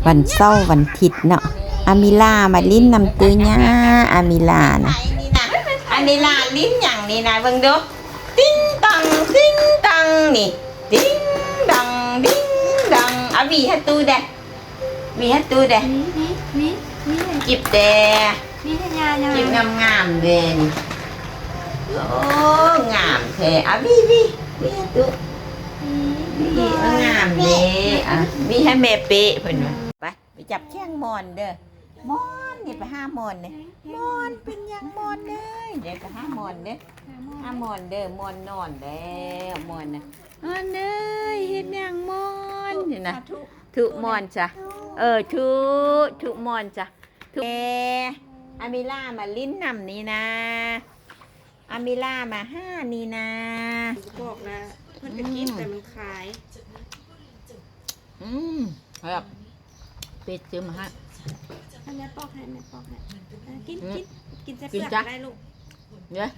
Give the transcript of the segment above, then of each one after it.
วันเสาร์วันอาทิตย์เนาะอามิลามาลิ้นนำตื้อญ่าอามิลานะอามิลาลิ้นอย่างนี้นะเบิ่งดูติ้งตังติ้งตังนี่ติ้งดังดิ้งดังอาวีฮัตตูเด้มีฮัตตูเด้มีจิบเด้ มีให้ยายัง จิบงามๆเด้นี่โอ้งามแท้อาวีฮัตตูวีงามเด้อ่ะมีให้แม่เป๊ะเพิ่นว่าไปจับแข้งมอนเด้อมอนนี่ไปห้ามอนเด้มอนเป็นยังมอนเด้อเดี๋ยวไปห้ามอนเด้อห้ามอนเด้อมอนนอนแล้วมอนนะมอนเด้อเฮ็ดยังมอนนี่นะทุมอนจ้ะทุมอนจ้ะทุอามิล่ามาลิ้นนำนี่นะอามิล่ามาห้านี่นะบอกนะเพื่อนจะกินแต่มันขายครับเป็ดเจอมาฮะอันนี้ปอกให้แม่ปอกให้กินแซ่บๆได้ลูกเนี่ย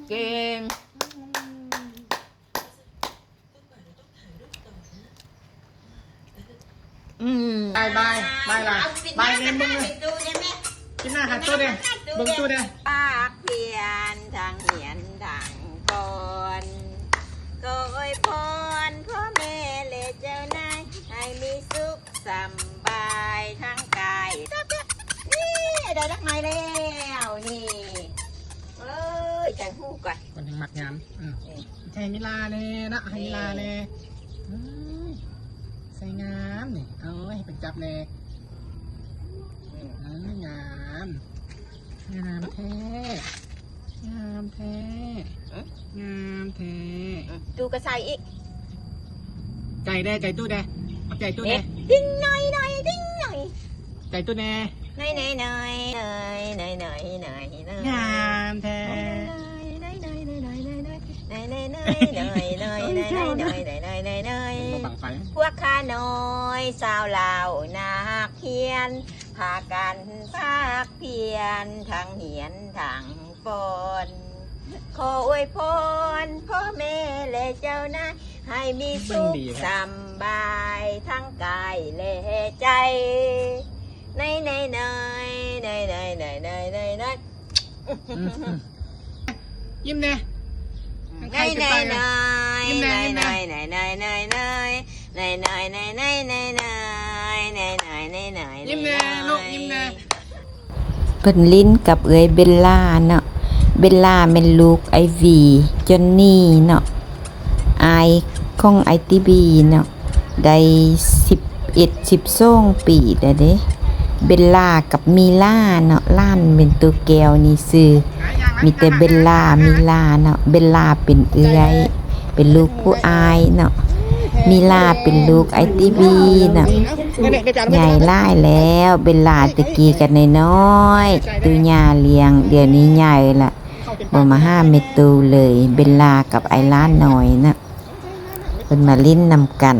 เก่งบายล่ะบายเงินมึงเลยกินหน้าหัดตู้เด้บึงตู้เด้ปากเพียนทางเหียนทางก่อนก็อวยพรพ่อแม่และเจ้านายให้มีสุขสบายทั้งกายนี่ได้รักไม้แล้วนี่จังหูก่อนคนยังหมักงามใช่มิลาเลยนะให้มิลาเลยใส่งามนี่เอาให้เป็นจับเลยงามแท้งามแท้ดูกระใสอีกใจแดใจตู้แดใจตู้แดดิ้งหน่อยดิ้งหน่อยใจตู้แดหน่อยงามแท้พวกข้าน้อยสาวลาวนักเพียนพากันภาคเพียนทางเหียนทางปอนขออวยพรพ่อแม่และเจ้านายให้มีสุขสบายทั้งกายและใจในยิ้มเน่เพิ่นลิ้นกับเอ๋ยเบลล่าเนาะเบลล่าเป็นลูกไอวีจอนนี่เนาะไอของไอทีบีเนาะได้11-12 ปีแล้วเด้เบลล่ากับมีล่าเนาะล้านเป็นตัวแก้วนี่ซื้อมีแต่เบลล่ามีล่าเนาะเบลล่าเป็นเอื้อยเป็นลูกผู้อายเนาะมีล่าเป็นลูกไอทีบีเนาะใหญ่ไล่แล้วเบลล่าตะกี้กันน้อยตัวยาเลี้ยงเดี๋ยวนี้ใหญ่ละบ่มา5 เมตรเลยเบลล่ากับไอล้านหน่อยนะเป็นมาลิ้นนำกัน